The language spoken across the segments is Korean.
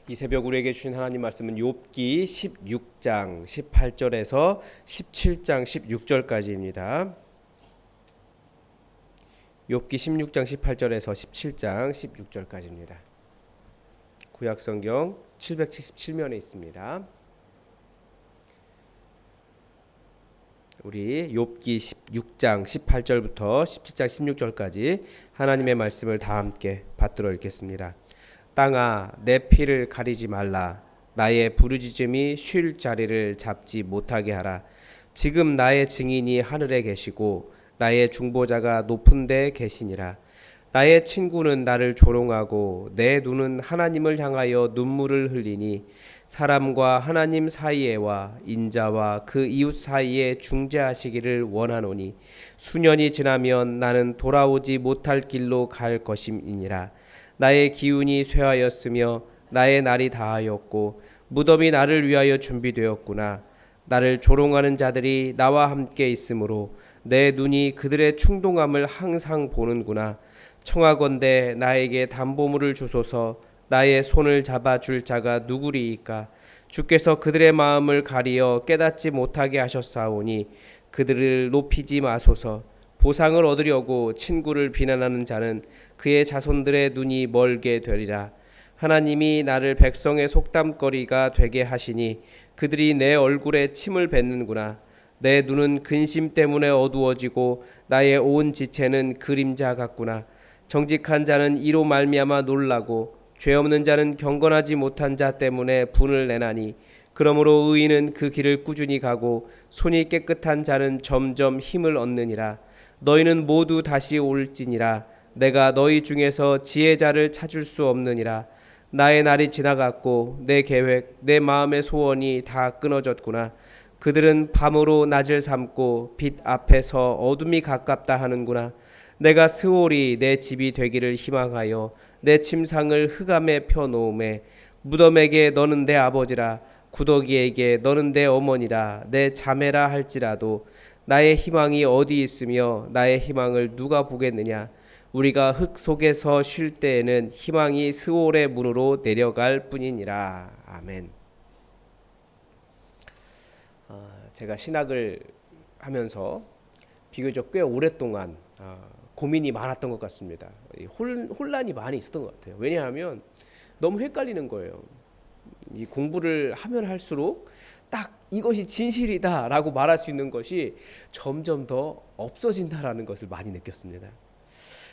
이 새벽 우리에게 주신 하나님 말씀은 욥기 16장 18절에서 17장 16절까지입니다. 욥기 16장 18절에서 17장 16절까지입니다. 구약성경 777면에 있습니다. 우리 욥기 16장 18절부터 17장 16절까지 하나님의 말씀을 다 함께 받들어 읽겠습니다. 땅아 내 피를 가리지 말라. 나의 부르짖음이 쉴 자리를 잡지 못하게 하라. 지금 나의 증인이 하늘에 계시고 나의 중보자가 높은 데 계시니라. 나의 친구는 나를 조롱하고 내 눈은 하나님을 향하여 눈물을 흘리니 사람과 하나님 사이에와 인자와 그 이웃 사이에 중재하시기를 원하노니 수년이 지나면 나는 돌아오지 못할 길로 갈 것임이니라. 나의 기운이 쇠하였으며 나의 날이 다하였고 무덤이 나를 위하여 준비되었구나. 나를 조롱하는 자들이 나와 함께 있으므로 내 눈이 그들의 충동함을 항상 보는구나. 청하건대 나에게 담보물을 주소서. 나의 손을 잡아줄 자가 누구리이까. 주께서 그들의 마음을 가리어 깨닫지 못하게 하셨사오니 그들을 높이지 마소서. 보상을 얻으려고 친구를 비난하는 자는 그의 자손들의 눈이 멀게 되리라. 하나님이 나를 백성의 속담거리가 되게 하시니 그들이 내 얼굴에 침을 뱉는구나. 내 눈은 근심 때문에 어두워지고 나의 온 지체는 그림자 같구나. 정직한 자는 이로 말미암아 놀라고 죄 없는 자는 경건하지 못한 자 때문에 분을 내나니 그러므로 의인은 그 길을 꾸준히 가고 손이 깨끗한 자는 점점 힘을 얻느니라. 너희는 모두 다시 올지니라. 내가 너희 중에서 지혜자를 찾을 수 없느니라. 나의 날이 지나갔고 내 계획 내 마음의 소원이 다 끊어졌구나. 그들은 밤으로 낮을 삼고 빛 앞에서 어둠이 가깝다 하는구나. 내가 스올이 내 집이 되기를 희망하여 내 침상을 흑암에 펴놓음에 무덤에게 너는 내 아버지라 구더기에게 너는 내 어머니라 내 자매라 할지라도 나의 희망이 어디 있으며 나의 희망을 누가 보겠느냐. 우리가 흙 속에서 쉴 때에는 희망이 스올의 문으로 내려갈 뿐이니라. 아멘. 제가 신학을 하면서 비교적 꽤 오랫동안 고민이 많았던 것 같습니다. 혼란이 많이 있었던 것 같아요. 왜냐하면 너무 헷갈리는 거예요. 이 공부를 하면 할수록 딱 이것이 진실이다라고 말할 수 있는 것이 점점 더 없어진다라는 것을 많이 느꼈습니다.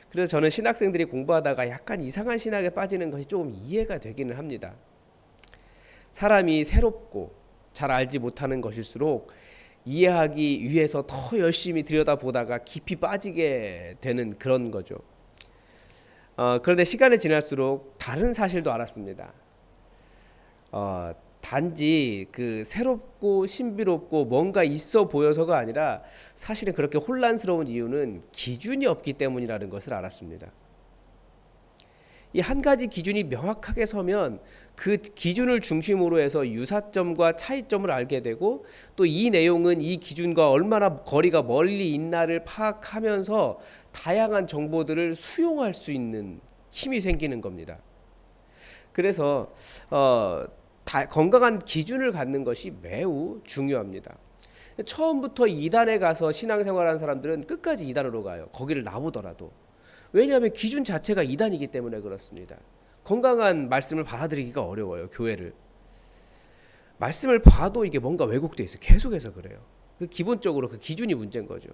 그래서 저는 신학생들이 공부하다가 약간 이상한 신학에 빠지는 것이 조금 이해가 되기는 합니다. 사람이 새롭고 잘 알지 못하는 것일수록 이해하기 위해서 더 열심히 들여다보다가 깊이 빠지게 되는 그런 거죠. 그런데 시간이 지날수록 다른 사실도 알았습니다. 단지 그 새롭고 신비롭고 뭔가 있어 보여서가 아니라 사실은 그렇게 혼란스러운 이유는 기준이 없기 때문이라는 것을 알았습니다. 이 한 가지 기준이 명확하게 서면 그 기준을 중심으로 해서 유사점과 차이점을 알게 되고 또 이 내용은 이 기준과 얼마나 거리가 멀리 있나를 파악하면서 다양한 정보들을 수용할 수 있는 힘이 생기는 겁니다. 그래서 건강한 기준을 갖는 것이 매우 중요합니다. 처음부터 이단에 가서 신앙생활하는 사람들은 끝까지 이단으로 가요. 거기를 나오더라도. 왜냐하면 기준 자체가 이단이기 때문에 그렇습니다. 건강한 말씀을 받아들이기가 어려워요. 교회를. 말씀을 봐도 이게 뭔가 왜곡되어 있어요. 계속해서 그래요. 기본적으로 그 기준이 문제인 거죠.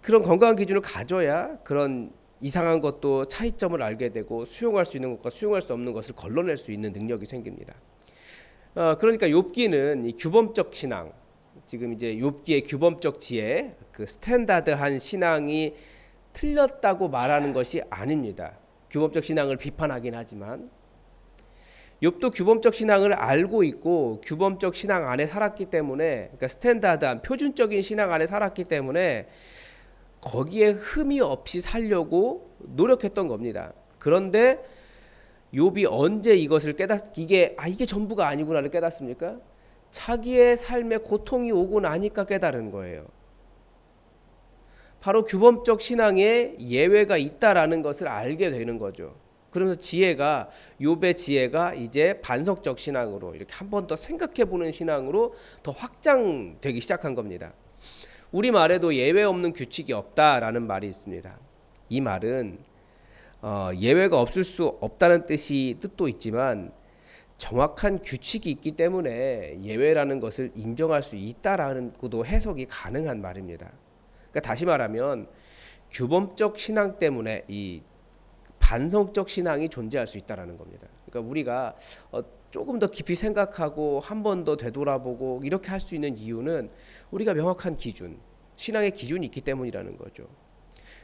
그런 건강한 기준을 가져야 그런 이상한 것도 차이점을 알게 되고 수용할 수 있는 것과 수용할 수 없는 것을 걸러낼 수 있는 능력이 생깁니다. 그러니까 욥기는 이 규범적 신앙, 지금 이제 욥기의 규범적 지혜, 그 스탠다드한 신앙이 틀렸다고 말하는 것이 아닙니다. 규범적 신앙을 비판하긴 하지만 욥도 규범적 신앙을 알고 있고 규범적 신앙 안에 살았기 때문에, 그러니까 스탠다드한 표준적인 신앙 안에 살았기 때문에 거기에 흠이 없이 살려고 노력했던 겁니다. 그런데 욥이 언제 이것을 이게 전부가 아니구나를 깨닫습니까? 자기의 삶에 고통이 오고 나니까 깨달은 거예요. 바로 규범적 신앙에 예외가 있다라는 것을 알게 되는 거죠. 그러면서 욥의 지혜가 이제 반성적 신앙으로 이렇게 한 번 더 생각해 보는 신앙으로 더 확장되기 시작한 겁니다. 우리 말에도 예외 없는 규칙이 없다라는 말이 있습니다. 이 말은 예외가 없을 수 없다는 뜻도 있지만 정확한 규칙이 있기 때문에 예외라는 것을 인정할 수 있다라는 것도 해석이 가능한 말입니다. 그러니까 다시 말하면 규범적 신앙 때문에 이 반성적 신앙이 존재할 수 있다라는 겁니다. 그러니까 우리가 조금 더 깊이 생각하고 한 번 더 되돌아보고 이렇게 할 수 있는 이유는 우리가 명확한 기준, 신앙의 기준이 있기 때문이라는 거죠.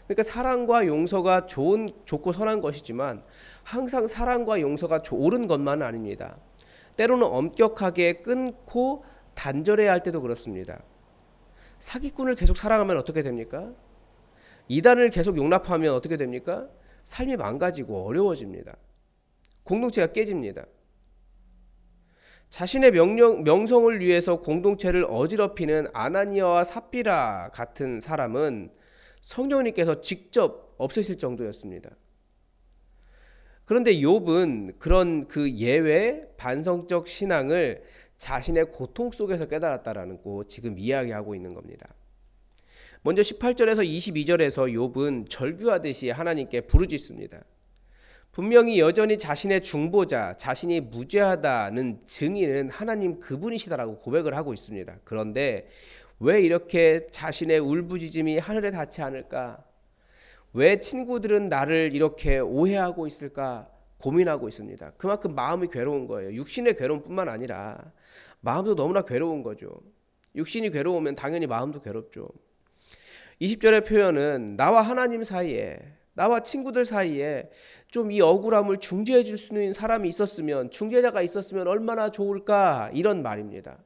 그러니까 사랑과 용서가 좋고 선한 것이지만 항상 사랑과 용서가 옳은 것만은 아닙니다. 때로는 엄격하게 끊고 단절해야 할 때도 그렇습니다. 사기꾼을 계속 사랑하면 어떻게 됩니까? 이단을 계속 용납하면 어떻게 됩니까? 삶이 망가지고 어려워집니다. 공동체가 깨집니다. 자신의 명성을 위해서 공동체를 어지럽히는 아나니아와 삽비라 같은 사람은 성령님께서 직접 없애실 정도였습니다. 그런데 욥은 그런 그 예외 반성적 신앙을 자신의 고통 속에서 깨달았다라는 거 지금 이야기하고 있는 겁니다. 먼저 18절에서 22절에서 욥은 절규하듯이 하나님께 부르짖습니다. 분명히 여전히 자신의 중보자, 자신이 무죄하다는 증인은 하나님 그분이시다라고 고백을 하고 있습니다. 그런데 왜 이렇게 자신의 울부짖음이 하늘에 닿지 않을까? 왜 친구들은 나를 이렇게 오해하고 있을까? 고민하고 있습니다. 그만큼 마음이 괴로운 거예요. 육신의 괴로움뿐만 아니라 마음도 너무나 괴로운 거죠. 육신이 괴로우면 당연히 마음도 괴롭죠. 20절의 표현은 나와 하나님 사이에, 나와 친구들 사이에 좀 이 억울함을 중재해 줄 수 있는 사람이 있었으면, 중재자가 있었으면 얼마나 좋을까, 이런 말입니다.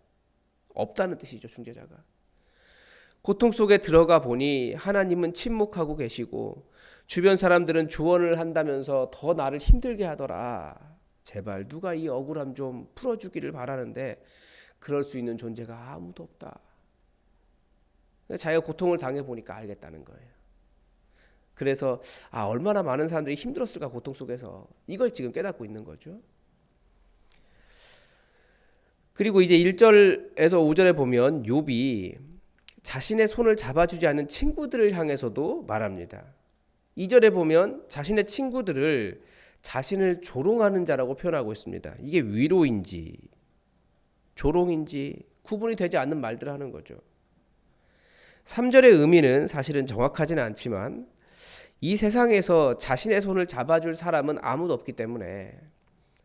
없다는 뜻이죠, 중재자가. 고통 속에 들어가 보니 하나님은 침묵하고 계시고 주변 사람들은 조언을 한다면서 더 나를 힘들게 하더라. 제발 누가 이 억울함 좀 풀어주기를 바라는데 그럴 수 있는 존재가 아무도 없다. 자기가 고통을 당해보니까 알겠다는 거예요. 그래서 얼마나 많은 사람들이 힘들었을까, 고통 속에서. 이걸 지금 깨닫고 있는 거죠. 그리고 이제 1절에서 5절에 보면 욥이 자신의 손을 잡아주지 않는 친구들을 향해서도 말합니다. 2절에 보면 자신의 친구들을 자신을 조롱하는 자라고 표현하고 있습니다. 이게 위로인지 조롱인지 구분이 되지 않는 말들을 하는 거죠. 3절의 의미는 사실은 정확하지는 않지만 이 세상에서 자신의 손을 잡아줄 사람은 아무도 없기 때문에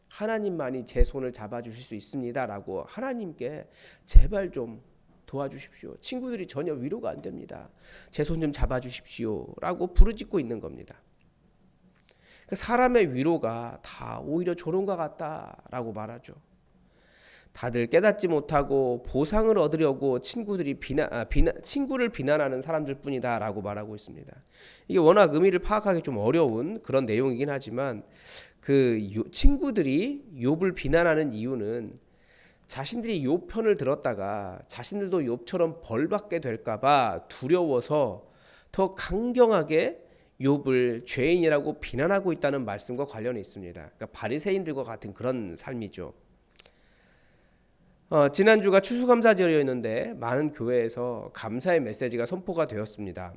하나님만이 제 손을 잡아주실 수 있습니다 라고 하나님께 제발 좀 도와주십시오. 친구들이 전혀 위로가 안 됩니다. 제 손 좀 잡아주십시오 라고 부르짖고 있는 겁니다. 사람의 위로가 다 오히려 조롱과 같다라고 말하죠. 다들 깨닫지 못하고 보상을 얻으려고 친구를 비난하는 사람들 뿐이다라고 말하고 있습니다. 이게 워낙 의미를 파악하기 좀 어려운 그런 내용이긴 하지만 친구들이 욥을 비난하는 이유는 자신들이 욥 편을 들었다가 자신들도 욥처럼 벌받게 될까봐 두려워서 더 강경하게 욥을 죄인이라고 비난하고 있다는 말씀과 관련이 있습니다. 그러니까 바리새인들과 같은 그런 삶이죠. 지난주가 추수감사절이었는데 많은 교회에서 감사의 메시지가 선포가 되었습니다.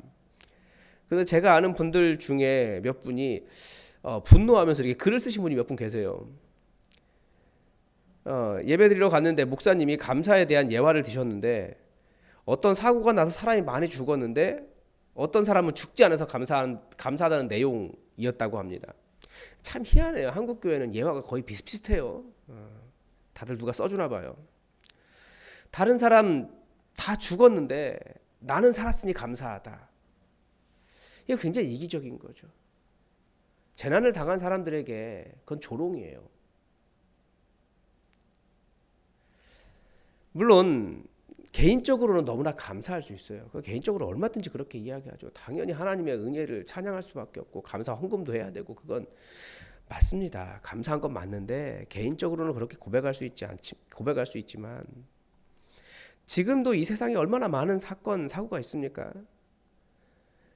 그래서 제가 아는 분들 중에 몇 분이 분노하면서 이렇게 글을 쓰신 분이 몇 분 계세요. 예배드리러 갔는데 목사님이 감사에 대한 예화를 드셨는데 어떤 사고가 나서 사람이 많이 죽었는데 어떤 사람은 죽지 않아서 감사하다는 내용이었다고 합니다. 참 희한해요. 한국 교회는 예화가 거의 비슷비슷해요. 다들 누가 써주나 봐요. 다른 사람 다 죽었는데 나는 살았으니 감사하다. 이거 굉장히 이기적인 거죠. 재난을 당한 사람들에게 그건 조롱이에요. 물론 개인적으로는 너무나 감사할 수 있어요. 개인적으로 얼마든지 그렇게 이야기하죠. 당연히 하나님의 은혜를 찬양할 수밖에 없고 감사 헌금도 해야 되고 그건 맞습니다. 감사한 건 맞는데 개인적으로는 그렇게 고백할 수 있지만 지금도 이 세상에 얼마나 많은 사고가 있습니까?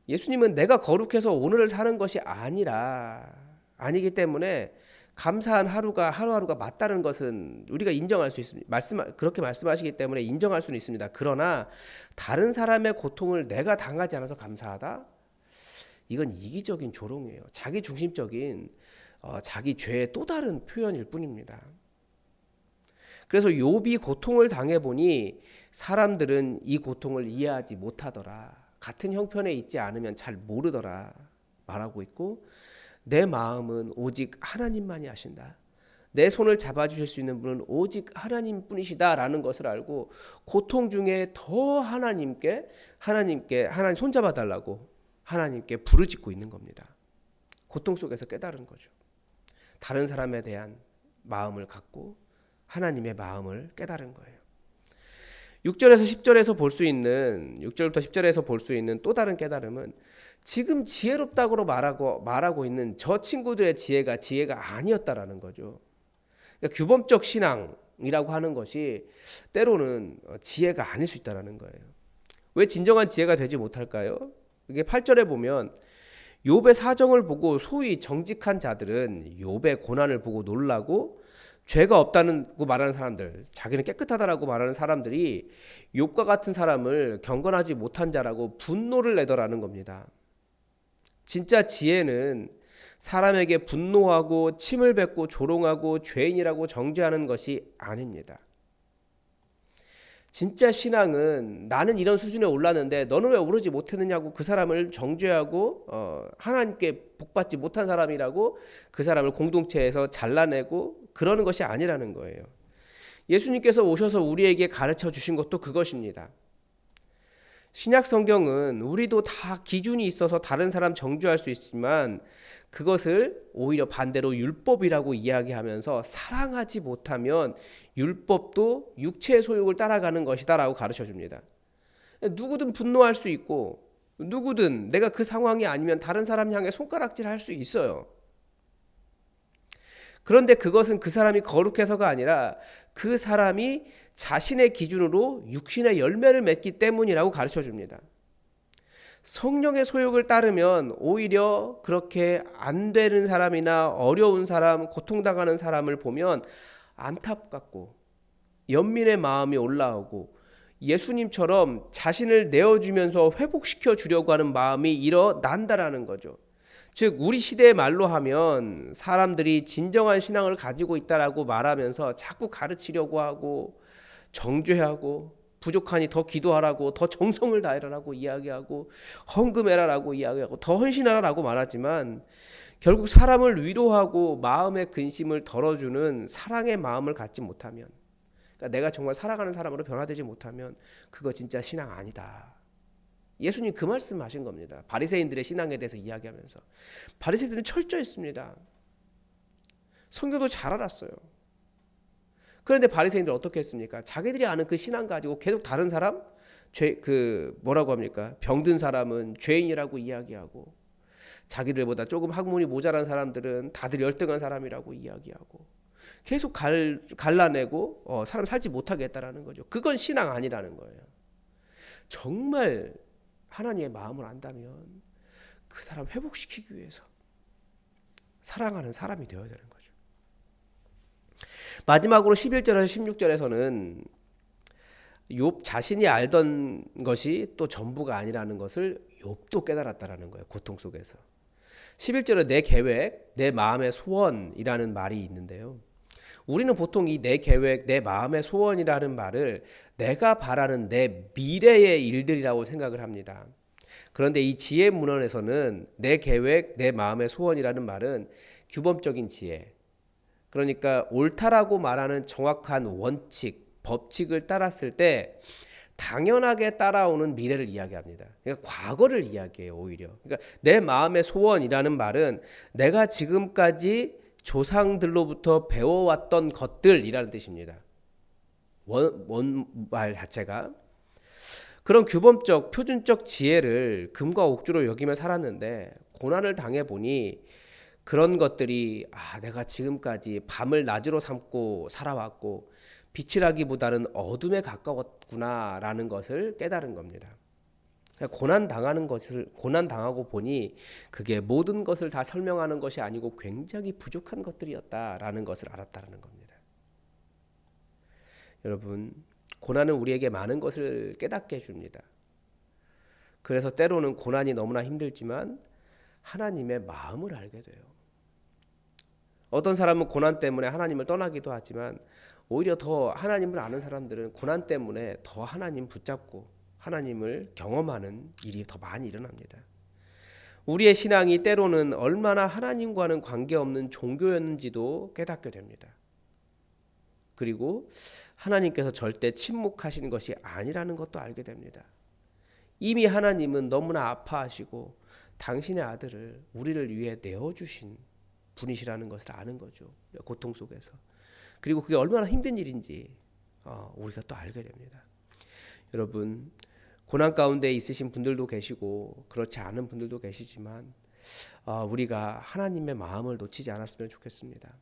예수님은 내가 거룩해서 오늘을 사는 것이 아니라 아니기 때문에 감사한 하루가 하루하루가 맞다는 것은 우리가 인정할 수 있습니다. 그렇게 말씀하시기 때문에 인정할 수는 있습니다. 그러나 다른 사람의 고통을 내가 당하지 않아서 감사하다? 이건 이기적인 조롱이에요. 자기 중심적인 자기 죄의 또 다른 표현일 뿐입니다. 그래서 욥이 고통을 당해보니 사람들은 이 고통을 이해하지 못하더라. 같은 형편에 있지 않으면 잘 모르더라 말하고 있고, 내 마음은 오직 하나님만이 아신다. 내 손을 잡아주실 수 있는 분은 오직 하나님 뿐이시다라는 것을 알고 고통 중에 더 하나님께 하나님 손잡아 달라고 하나님께 부르짖고 있는 겁니다. 고통 속에서 깨달은 거죠. 다른 사람에 대한 마음을 갖고 하나님의 마음을 깨달은 거예요. 6절에서 10절에서 볼 수 있는 6절부터 10절에서 볼 수 있는 또 다른 깨달음은 지금 지혜롭다고 말하고 있는 저 친구들의 지혜가 아니었다라는 거죠. 그러니까 규범적 신앙이라고 하는 것이 때로는 지혜가 아닐 수 있다라는 거예요. 왜 진정한 지혜가 되지 못할까요? 이게 8절에 보면 욥의 사정을 보고 소위 정직한 자들은 욥의 고난을 보고 놀라고, 죄가 없다고 말하는 사람들, 자기는 깨끗하다라고 말하는 사람들이 욥과 같은 사람을 경건하지 못한 자라고 분노를 내더라는 겁니다. 진짜 지혜는 사람에게 분노하고 침을 뱉고 조롱하고 죄인이라고 정죄하는 것이 아닙니다. 진짜 신앙은 나는 이런 수준에 올랐는데 너는 왜 오르지 못했느냐고 그 사람을 정죄하고 하나님께 복받지 못한 사람이라고 그 사람을 공동체에서 잘라내고 그러는 것이 아니라는 거예요. 예수님께서 오셔서 우리에게 가르쳐 주신 것도 그것입니다. 신약 성경은 우리도 다 기준이 있어서 다른 사람 정죄할 수 있지만 그것을 오히려 반대로 율법이라고 이야기하면서 사랑하지 못하면 율법도 육체의 소욕을 따라가는 것이다라고 가르쳐 줍니다. 누구든 분노할 수 있고 누구든 내가 그 상황이 아니면 다른 사람 향해 손가락질할 수 있어요. 그런데 그것은 그 사람이 거룩해서가 아니라 그 사람이 자신의 기준으로 육신의 열매를 맺기 때문이라고 가르쳐 줍니다. 성령의 소욕을 따르면 오히려 그렇게 안 되는 사람이나 어려운 사람, 고통당하는 사람을 보면 안타깝고 연민의 마음이 올라오고 예수님처럼 자신을 내어주면서 회복시켜 주려고 하는 마음이 일어난다라는 거죠. 즉 우리 시대의 말로 하면 사람들이 진정한 신앙을 가지고 있다라고 말하면서 자꾸 가르치려고 하고 정죄하고 부족하니 더 기도하라고, 더 정성을 다해라라고 이야기하고, 헌금해라라고 이야기하고, 더 헌신하라라고 말하지만 결국 사람을 위로하고 마음의 근심을 덜어주는 사랑의 마음을 갖지 못하면, 그러니까 내가 정말 사랑하는 사람으로 변화되지 못하면 그거 진짜 신앙 아니다. 예수님 그 말씀하신 겁니다. 바리새인들의 신앙에 대해서 이야기하면서. 바리새인들은 철저했습니다. 성경도 잘 알았어요. 그런데 바리새인들 어떻게 했습니까? 자기들이 아는 그 신앙 가지고 계속 다른 사람, 뭐라고 합니까? 병든 사람은 죄인이라고 이야기하고, 자기들보다 조금 학문이 모자란 사람들은 다들 열등한 사람이라고 이야기하고, 계속 갈라내고 사람 살지 못하게 했다라는 거죠. 그건 신앙 아니라는 거예요. 정말 하나님의 마음을 안다면 그 사람 회복시키기 위해서 사랑하는 사람이 되어야 되는 거죠. 마지막으로 11절에서 16절에서는 욥 자신이 알던 것이 또 전부가 아니라는 것을 욥도 깨달았다라는 거예요. 고통 속에서. 11절에 내 계획, 내 마음의 소원이라는 말이 있는데요. 우리는 보통 이 내 계획, 내 마음의 소원이라는 말을 내가 바라는 내 미래의 일들이라고 생각을 합니다. 그런데 이 지혜 문헌에서는 내 계획, 내 마음의 소원이라는 말은 규범적인 지혜, 그러니까 옳다라고 말하는 정확한 원칙, 법칙을 따랐을 때 당연하게 따라오는 미래를 이야기합니다. 그러니까 과거를 이야기해요. 오히려. 그러니까 내 마음의 소원이라는 말은 내가 지금까지 조상들로부터 배워왔던 것들이라는 뜻입니다. 원말 자체가. 그런 규범적, 표준적 지혜를 금과 옥주로 여기며 살았는데 고난을 당해보니 그런 것들이 내가 지금까지 밤을 낮으로 삼고 살아왔고 빛이라기보다는 어둠에 가까웠구나라는 것을 깨달은 겁니다. 고난 당하는 것을 고난 당하고 보니 그게 모든 것을 다 설명하는 것이 아니고 굉장히 부족한 것들이었다라는 것을 알았다는 겁니다. 여러분, 고난은 우리에게 많은 것을 깨닫게 해줍니다. 그래서 때로는 고난이 너무나 힘들지만 하나님의 마음을 알게 돼요. 어떤 사람은 고난 때문에 하나님을 떠나기도 하지만 오히려 더 하나님을 아는 사람들은 고난 때문에 더 하나님 붙잡고 하나님을 경험하는 일이 더 많이 일어납니다. 우리의 신앙이 때로는 얼마나 하나님과는 관계없는 종교였는지도 깨닫게 됩니다. 그리고 하나님께서 절대 침묵하시는 것이 아니라는 것도 알게 됩니다. 이미 하나님은 너무나 아파하시고 당신의 아들을 우리를 위해 내어주신 분이시라는 것을 아는 거죠. 고통 속에서. 그리고 그게 얼마나 힘든 일인지 우리가 또 알게 됩니다. 여러분, 고난 가운데 있으신 분들도 계시고 그렇지 않은 분들도 계시지만 우리가 하나님의 마음을 놓치지 않았으면 좋겠습니다.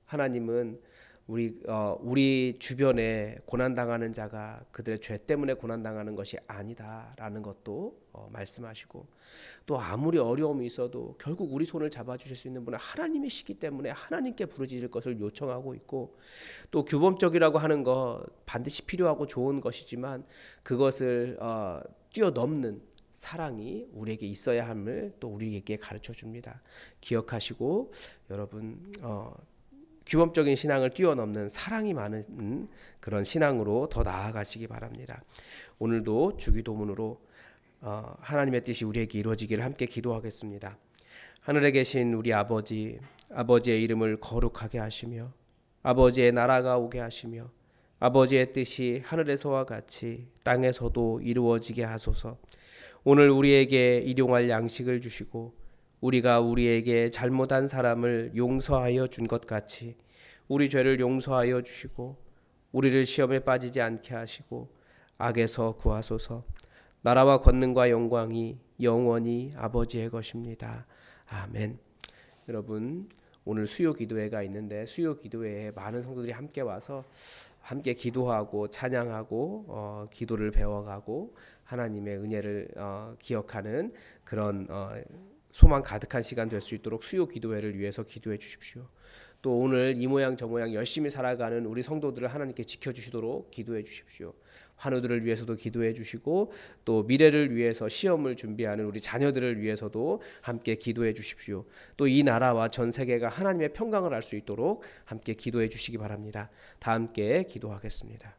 하나님은 우리 주변에 고난 당하는 자가 그들의 죄 때문에 고난 당하는 것이 아니다라는 것도 말씀하시고, 또 아무리 어려움이 있어도 결국 우리 손을 잡아주실 수 있는 분은 하나님이시기 때문에 하나님께 부르짖을 것을 요청하고 있고, 또 규범적이라고 하는 것 반드시 필요하고 좋은 것이지만 그것을 뛰어넘는 사랑이 우리에게 있어야 함을 또 우리에게 가르쳐 줍니다. 기억하시고 여러분 규범적인 신앙을 뛰어넘는 사랑이 많은 그런 신앙으로 더 나아가시기 바랍니다. 오늘도 주기도문으로 하나님의 뜻이 우리에게 이루어지기를 함께 기도하겠습니다. 하늘에 계신 우리 아버지, 아버지의 이름을 거룩하게 하시며 아버지의 나라가 오게 하시며 아버지의 뜻이 하늘에서와 같이 땅에서도 이루어지게 하소서. 오늘 우리에게 일용할 양식을 주시고 우리가 우리에게 잘못한 사람을 용서하여 준 것 같이 우리 죄를 용서하여 주시고 우리를 시험에 빠지지 않게 하시고 악에서 구하소서. 나라와 권능과 영광이 영원히 아버지의 것입니다. 아멘. 여러분, 오늘 수요 기도회가 있는데 수요 기도회에 많은 성도들이 함께 와서 함께 기도하고 찬양하고 기도를 배워가고 하나님의 은혜를 기억하는 그런 소망 가득한 시간 될 수 있도록 수요 기도회를 위해서 기도해 주십시오. 또 오늘 이 모양 저 모양 열심히 살아가는 우리 성도들을 하나님께 지켜주시도록 기도해 주십시오. 환우들을 위해서도 기도해 주시고 또 미래를 위해서 시험을 준비하는 우리 자녀들을 위해서도 함께 기도해 주십시오. 또 이 나라와 전 세계가 하나님의 평강을 알 수 있도록 함께 기도해 주시기 바랍니다. 다 함께 기도하겠습니다.